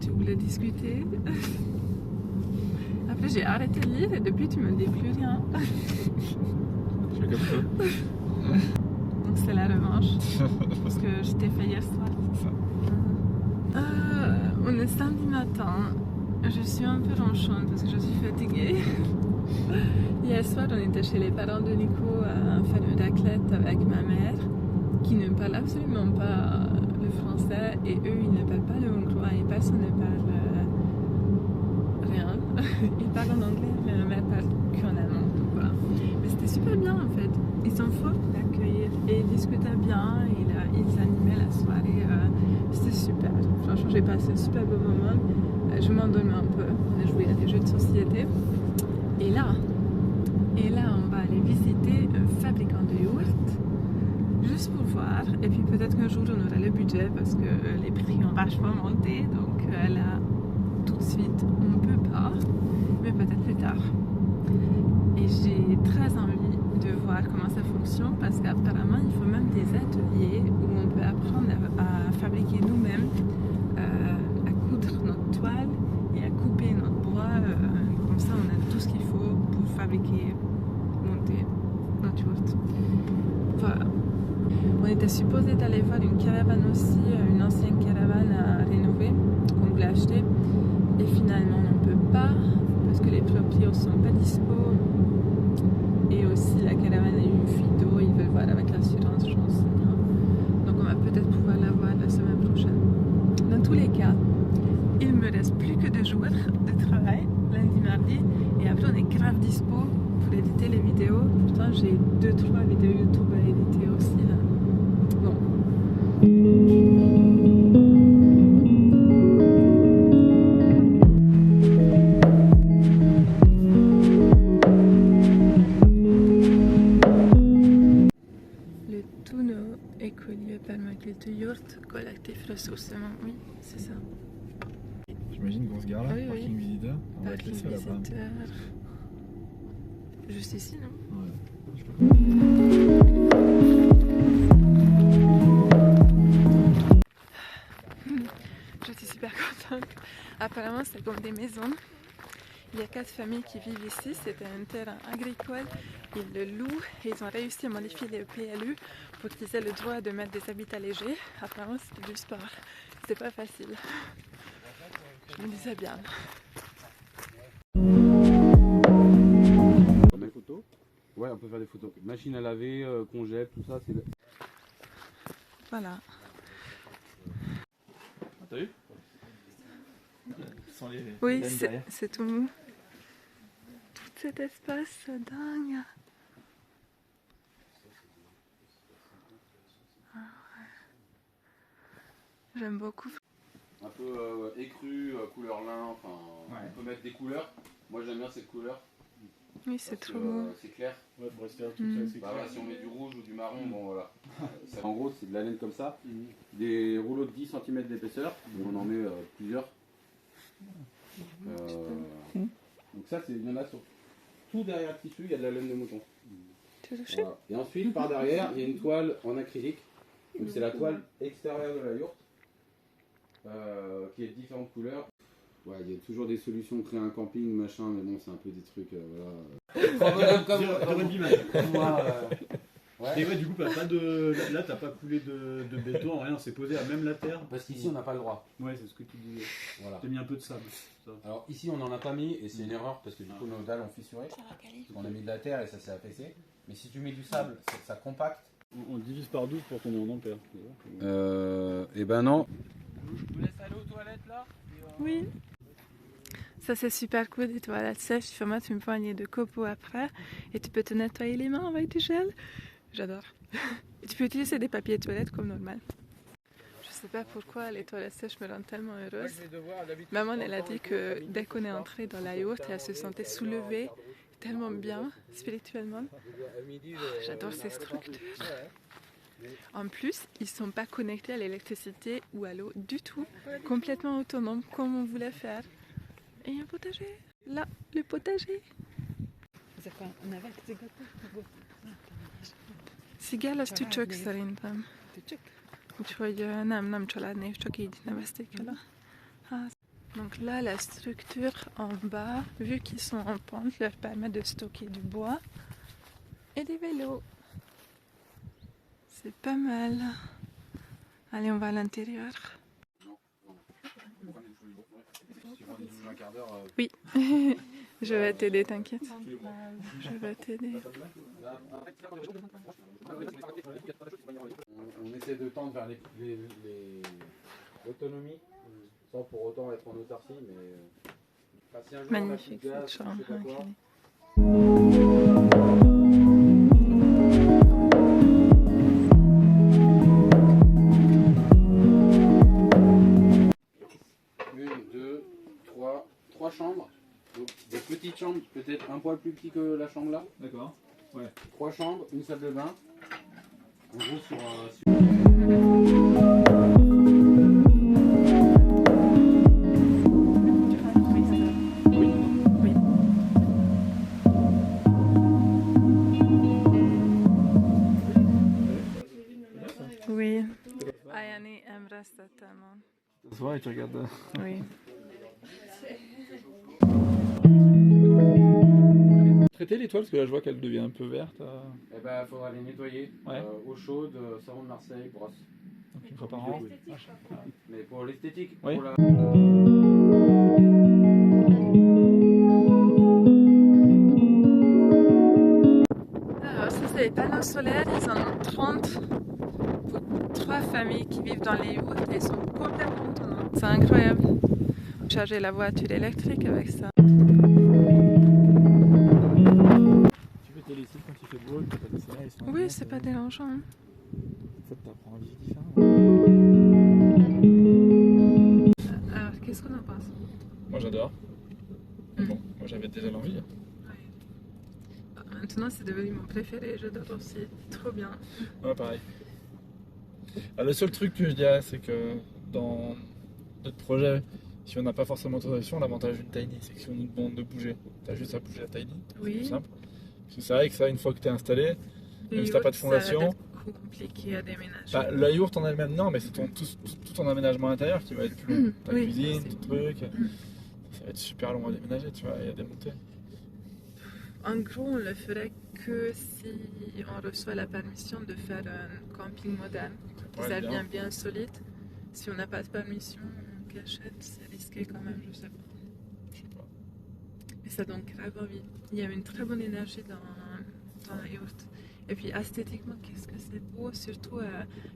tu voulais discuter. Après j'ai arrêté de lire et depuis tu me dis plus rien. Je fais comme ça. Donc c'est la revanche. Parce que je t'ai fait hier soir. C'est ça. On est samedi matin. Je suis un peu ronchonne parce que je suis fatiguée. Hier soir, on était chez les parents de Nico à faire une raclette avec ma mère qui ne parle absolument pas le français et eux, ils ne parlent pas le hongrois et personne ne parle rien. Ils parlent en anglais, mais ma mère parle qu'en allemand. Donc voilà. Mais c'était super bien en fait. Ils sont forts pour l'accueillir et ils discutaient bien, ils animaient la soirée. C'était super. Franchement, j'ai passé un super beau moment. Je m'endormais un peu. On a joué à des jeux de société. Et là, on va aller visiter un fabricant de yaourt, juste pour voir. Et puis peut-être qu'un jour, on aura le budget parce que les prix ont vachement monté. Donc là, tout de suite, on ne peut pas. Mais peut-être plus tard. Et j'ai très envie de voir comment ça fonctionne parce qu'apparemment, il faut même des ateliers où on peut apprendre à fabriquer nous-mêmes, à coudre notre toile et à couper notre bois. Comme ça, on a tout ce qu'il faut pour fabriquer, monter notre yaourt. Voilà. On était supposé d'aller voir une caravane aussi, une ancienne caravane à rénover qu'on voulait acheter. Et finalement, on ne peut pas parce que les propriétaires ne sont pas dispo. Et aussi, la caravane a eu une fuite d'eau. Ils veulent voir avec l'assurance, je pense. Donc, on va peut-être pouvoir la voir la semaine prochaine. Dans tous les cas, il me reste plus que 2 jours de travail, lundi, mardi, et après on est grave dispo pour éditer les vidéos. Pourtant j'ai 2-3 vidéos YouTube à éditer aussi là. Bon. Le Tuno écolier permaculture yaourt collectif ressourcement. Oui, c'est ça. J'imagine qu'on se gare là, Oui, oui. parking visiteur. On va te Parking laisser là-bas. visiteur. Juste ici, non? Ouais. Je peux Je suis super contente. Apparemment, c'est comme des maisons. Il y a 4 familles qui vivent ici. C'était un terrain agricole. Ils le louent et ils ont réussi à modifier le PLU pour qu'ils aient le droit de mettre des habitats légers. Apparemment, c'était du sport. C'était pas facile. Je me disais bien. Des photos? Ouais, on peut faire des photos. Machine à laver, congèle, tout ça, c'est... Voilà. Ah, t'as vu? Sans les Oui, laines derrière. c'est tout mou. Tout cet espace, c'est dingue. Ah ouais. J'aime beaucoup. Un peu écru, couleur lin, enfin... Ouais. On peut mettre des couleurs. Moi j'aime bien cette couleur. Oui, c'est parce trop que, beau. c'est clair. Ouais, pour rester un truc Mm. assez Bah, clair. voilà, si on met du rouge ou du marron, bon voilà. En gros, c'est de la laine comme ça. Des rouleaux de 10 cm d'épaisseur. Et on en met plusieurs. Donc ça, il y en a sur tout derrière le tissu, il y a de la laine de mouton. Tu as touché? Voilà. Et ensuite, par derrière, il y a une toile en acrylique. Donc c'est la toile extérieure de la yourte, qui est de différentes couleurs. Ouais, il y a toujours des solutions, créer un camping, machin, mais bon, c'est un peu des trucs, voilà. T'aurais du mal. Moi, ouais. Et ouais, du coup, pas de... là, t'as pas coulé de béton, rien, c'est posé à même la terre. Parce qu'ici, on n'a pas le droit. Ouais, c'est ce que tu disais. Voilà. T'as mis un peu de sable. Ça. Alors ici, on n'en a pas mis, et c'est une erreur, parce que du coup, nos dalles ont fissuré. On a mis de la terre et ça s'est affaissé. Mais si tu mets du sable, ça compacte. On divise par 12 pour qu'on en perd. Et ben non. Je vous laisse aller aux toilettes là. Oui. Ça c'est super cool, des toilettes sèches, tu peux mettre une poignée de copeaux après et tu peux te nettoyer les mains avec du gel. J'adore. Et tu peux utiliser des papiers toilettes comme normal. Je sais pas pourquoi les toilettes sèches me rendent tellement heureuse. Maman elle a dit que dès qu'on est entré dans la yourte, elle se sentait soulevée tellement bien spirituellement. Oh, j'adore ces structures. En plus, ils ne sont pas connectés à l'électricité ou à l'eau du tout, complètement autonomes comme on voulait faire. Et un potager. Là, le potager. Szigál, az tücsök szerintem. Úgyhogy nem családnév, csak így nevezték el a ház. Donc là, la structure en bas, vu qu'ils sont en pente, leur permet de stocker du bois et des vélos. C'est pas mal. Allez, on va à l'intérieur. Oui, je vais t'aider, t'inquiète. Je vais t'aider. On essaie de tendre vers l'autonomie, sans pour autant être en autarcie, mais si un jour Magnifique on a plus de cette gaz, chambre. je sais pas quoi, Ok. une, deux, trois chambres. Donc, des petites chambres, peut-être un poil plus petit que la chambre là. D'accord. Ouais. 3 chambres, une salle de bain. En gros sur Oui. Oui. Ayane aimerait ça tellement. Ce soir, et tu regardes. Oui. Traiter l'étoile, parce que là je vois qu'elle devient un peu verte. Eh ben, faudra les nettoyer. Ouais. Eau chaude, savon de Marseille, brosse. Donc une fois par an. Mais pour l'esthétique, Oui. pour la... Alors, ça, c'est les panneaux solaires. Ils en ont 30 pour 3 familles qui vivent dans les Hauts et ils sont complètement autonomes. C'est incroyable. Charger la voiture électrique avec ça. Tu peux te laisser quand il fait beau, quand t'as des soleils, ils sont Oui, c'est pas dérangeant. Hein. Ça t'apprend une vie différente. Alors, qu'est-ce qu'on en pense? Moi j'adore. Bon, moi j'avais déjà l'envie. Maintenant, c'est devenu mon préféré. J'adore aussi. Trop bien. Ouais, pareil. Ah, le seul truc que je dirais, c'est que dans notre projet, si on n'a pas forcément d'autorisation, l'avantage d'une tiny, c'est que si on nous demande de bouger, t'as juste à bouger la tiny. C'est Oui. plus simple. Parce que c'est vrai que ça, une fois que t'es installé, même si t'as pas de fondation. Ça va être compliqué à déménager. Bah, la yourte en elle-même, non, mais c'est tout ton aménagement intérieur qui va être plus long. Ta Oui, cuisine, c'est- ton truc. Ça va être super long à déménager, tu vois, il y a des montées. En gros, on le ferait que si on reçoit la permission de faire un camping moderne. Ouais, Ça bien. devient bien solide. Si on n'a pas de permission, on cachette, c'est risqué quand même, je sais pas. Je sais pas. Mais ça donne grave envie. Il y a une très bonne énergie dans la yourte. Et puis esthétiquement, qu'est-ce que c'est beau. Surtout,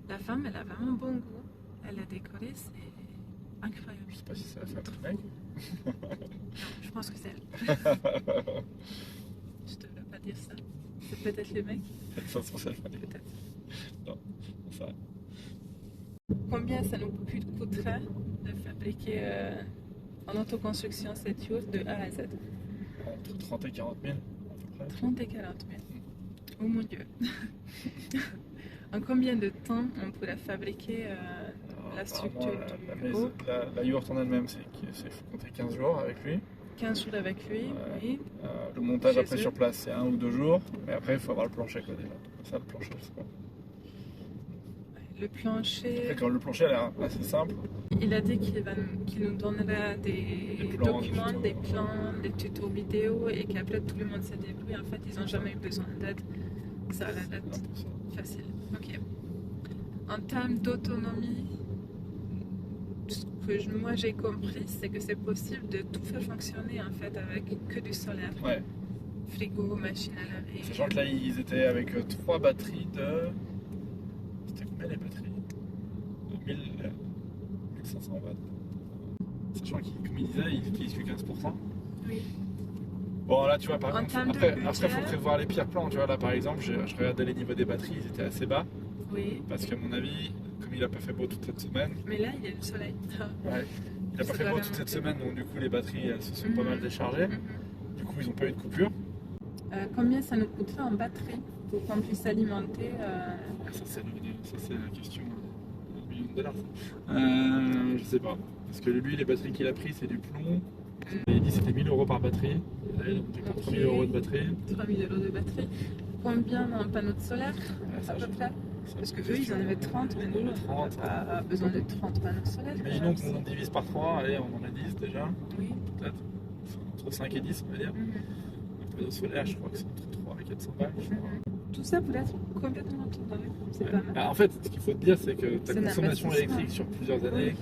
la femme, elle a vraiment bon goût. Elle a décoré, c'est incroyable. Je sais pas si ça va faire un mec. Je pense que c'est elle. Je devrais pas dire ça. C'est peut-être le mec. Ça se passe Peut-être. Non, ça. Combien ça nous coûterait de fabriquer en autoconstruction cette yourte de A à Z? Entre 30 et 40 000 à peu près. 30 et 40 000. Oh mon Dieu. En combien de temps on pourrait fabriquer la structure du haut? La yourte en elle-même, c'est faut compter 15 jours avec lui. 15 jours avec lui, Ouais. oui. Le montage Chez après eux. sur place, c'est 1 ou 2 jours. Mais après, il faut avoir le plancher quoi déjà. Ça, le plancher, c'est bon. Le plancher, Après, quand le plancher a l'air assez simple, il a dit qu'il nous donnerait des plans, documents, des des tutos. plans, des tutos vidéo et qu'après tout le monde se débrouille. En fait, ils n'ont jamais eu besoin d'aide. Ça a l'air d'être ça. facile. Ok. En termes d'autonomie, ce que moi j'ai compris, c'est que c'est possible de tout faire fonctionner en fait avec que du solaire. Ouais. Frigo, machine à laver. Sachant que là, ils étaient avec 3 batteries de. C'était combien les batteries? De 1500 watts. Sachant qu'ils, comme ils disaient, ils utilisent que 15%. Oui. Bon, là, tu vois, par En contre, termes de après, budget- faut prévoir les pires plans. Tu vois, là, par exemple, je regardais les niveaux des batteries, ils étaient assez bas. Oui. Parce qu'à mon avis, comme il a pas fait beau toute cette semaine, Mais là, il y a le soleil. ouais, il a Ça pas fait doit beau la toute cette monter. semaine, donc du coup, les batteries, elles se sont pas mal déchargées. Mhm. Du coup, ils n'ont pas eu de coupure. Combien ça nous coûterait en batterie pour qu'on puisse alimenter Ça, c'est la question $1 million. Je sais pas. Parce que lui, les batteries qu'il a pris, c'est du plomb. Il dit que c'était 1000 € par batterie. Là, il a monté pour 3000 € de batterie. 3 000 € de batterie? Combien en panneaux de solaire Ça, à peu près? Parce que eux, ils en avaient 30, mais nous, on n'a pas besoin de 30 panneaux solaires. Imaginons qu'on divise par 3, allez, on en a 10 déjà, Oui. peut-être. Entre 5 et 10, on va dire. Un panneau solaire, je crois que c'est entre 3 et 400 balles. Je crois. Tout ça pour être complètement autonome. C'est Ouais. pas mal. Bah, en fait, ce qu'il faut te dire, c'est que ta C'est un consommation investissement. électrique sur plusieurs années,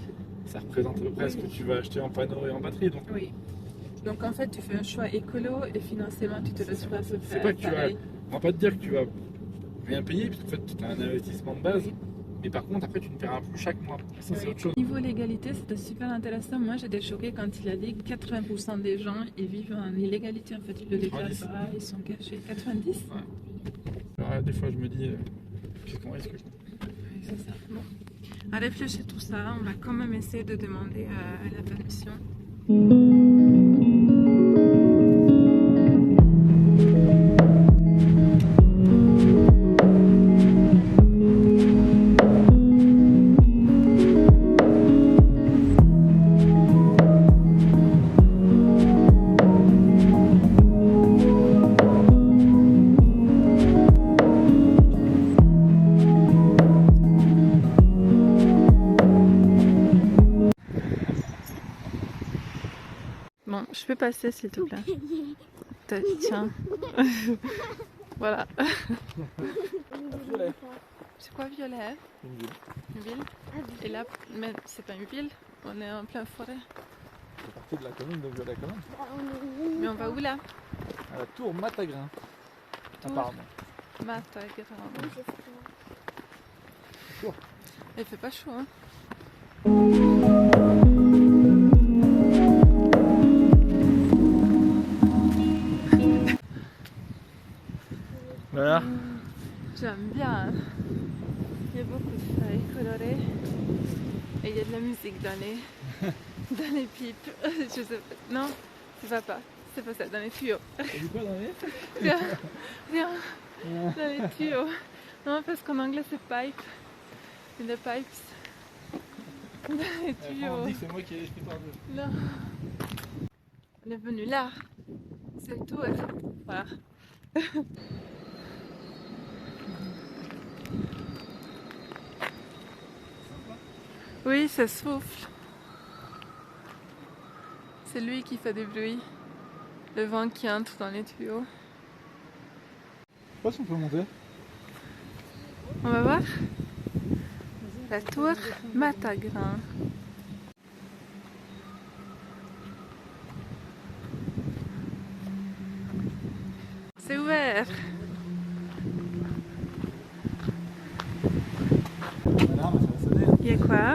ça représente à peu près ce que tu vas acheter en panneaux et en batterie. Donc, Oui. Donc en fait, tu fais un choix écolo et financièrement, tu te retrouves à peu près c'est pas que tu vas. pareil. On va pas te dire que tu vas rien payer, puisqu'en fait, tu as un investissement de base. Mais par contre, après, tu ne paieras plus chaque mois. Ça, c'est autre chose. Niveau légalité, c'était super intéressant. Moi, j'étais choquée quand il a dit que 80% des gens ils vivent en illégalité. En fait, ils le déclarent 90. pas, ils sont cachés. 90 ? Alors, des fois, je me dis, qu'est-ce qu'on risque? Oui, c'est ça. Bon. À réfléchir tout ça, on va quand même essayer de demander la permission. Bon, je peux passer s'il te plaît. Tiens. Voilà. C'est quoi violet? Une ville. Une ville? Et là, mais c'est pas une ville, on est en pleine forêt. C'est parti de la commune de Violet quand même. Mais on va où là? À la tour Matagrin. Tour Apparemment. Matagrin. Chaud. Il fait pas chaud, hein? Voilà. J'aime bien. Il y a beaucoup de feuilles colorées et il y a de la musique dans les pipes. Je sais pas. Non, ça va pas. C'est pas ça, dans les tuyaux. T'as dit quoi dans les... Rien, rien. Dans les tuyaux. Non, parce qu'en anglais c'est pipe. In the pipes. Dans les On tuyaux. dit que c'est moi qui ai écrit par deux. Non. On est venu là. C'est le tour. Voilà. Oui, ça souffle. C'est lui qui fait du bruit. Le vent qui entre dans les tuyaux. Je sais pas si on peut monter. On va voir. La tour Matagrin. C'est ouvert. Voilà, mais ça va sonner. Il y a quoi?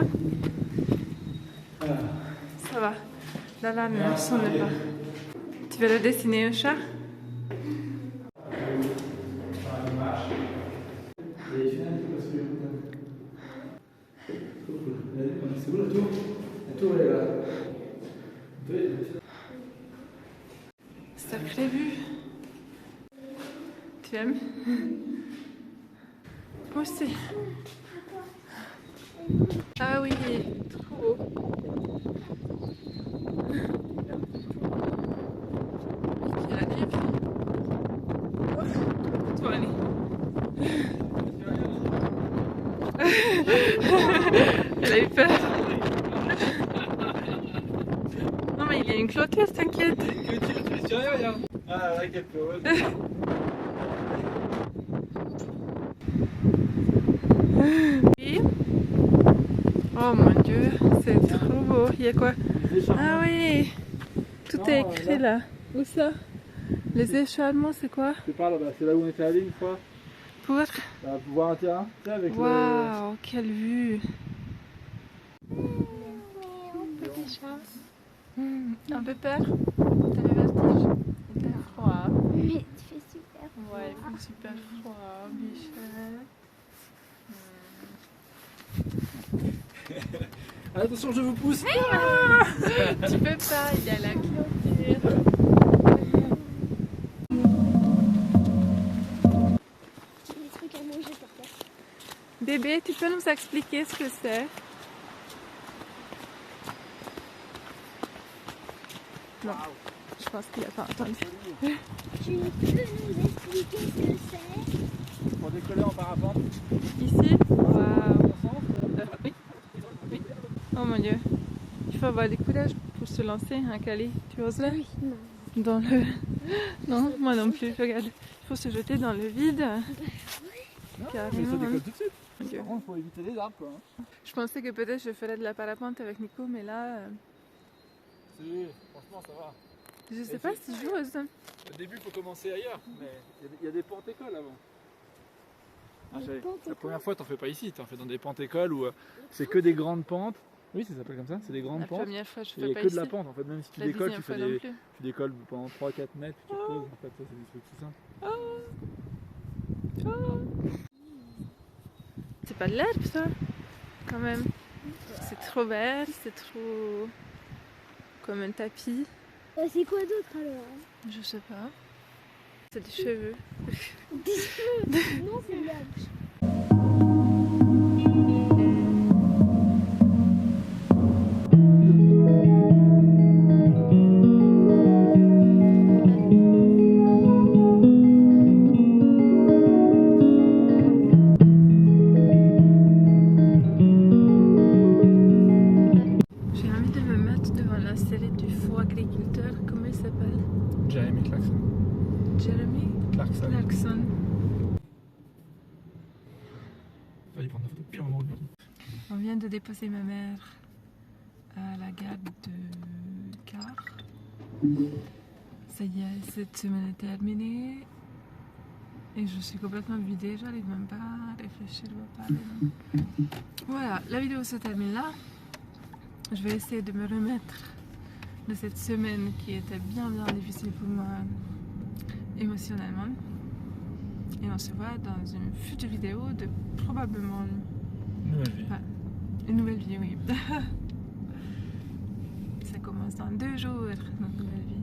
Ça va. L'alarme ne sonne pas. Tu veux le dessiner au chat? C'est où la tour? La tour elle est là. Sacrée vue. Tu aimes? Moi aussi. Ah oui, trop beau. Il y a la nuit. Toi, allez. Elle a eu peur. Non mais il y a une clôture, t'inquiète. Tu dis rien, regarde. Ah là, quelle peur. Oui. Oh mon dieu, c'est trop beau. Il y a quoi? Ah oui, tout est écrit là. Où ça? Les échalements, c'est quoi? C'est par là-bas, c'est là où on était allé une fois. Pour... Bah, pour voir un terrain, tu sais, avec Waouh, quelle vue! Un peu peur? T'avais vertige? Il fait froid. Mais il fait super froid. Ouais, il fait super froid, Michel. Attention, je vous pousse. Tu peux pas, il y a la clôture. J'ai des trucs à manger par terre. Bébé, tu peux nous expliquer ce que c'est? Non, je pense qu'il a pas entendu. Tu peux nous expliquer ce que c'est? pour décoller en parapente. Ici? Waouh! Oui. Oh mon dieu. Il faut avoir du courage pour se lancer à Cali. Tu oserais? Oui, non. Dans le... Non, moi non plus. Regarde. Il faut se jeter dans le vide. Non, Carrément, mais ça hein. décolle tout de suite. Mon Dieu. Par contre, il faut éviter les arbres, quoi. Hein. Je pensais que peut-être je ferais de la parapente avec Nico, mais là, Franchement, ça va. je sais pas si j'ose. Au début, il faut commencer ailleurs, mais il y a des pentes-écoles avant. La première fois, t'en fais pas ici, t'en fais dans des pentes-écoles où c'est que des grandes pentes. Oui, ça s'appelle comme ça, c'est des grandes La pentes. première fois, je Il fais n'y a pas que ici. de la pente en fait, même si tu La décolles, deuxième tu fais fois non des, plus. tu décolles pendant 3-4 mètres, puis tu te poses. En fait, ça, c'est des trucs tout simples. C'est pas de l'herbe ça, quand même. C'est trop vert, c'est trop comme un tapis. C'est quoi d'autre alors? Je sais pas. C'est des cheveux. Non, c'est l'herbe. J'ai envie de me mettre devant la série du faux agriculteur. Comment il s'appelle? Jeremy Clarkson. Jeremy Clarkson. Clarkson. Fallait prendre la photo depuis un moment. On vient de déposer ma mère à la gare de Car. Ça y est, cette semaine est terminée. Et je suis complètement vidée, j'arrive même pas à réfléchir ou à parler. Voilà, la vidéo se termine là. Je vais essayer de me remettre de cette semaine qui était bien difficile pour moi émotionnellement. Et on se voit dans une future vidéo de probablement Nouvelle vie. une nouvelle vie, oui. Ça commence dans 2 jours, notre nouvelle vie.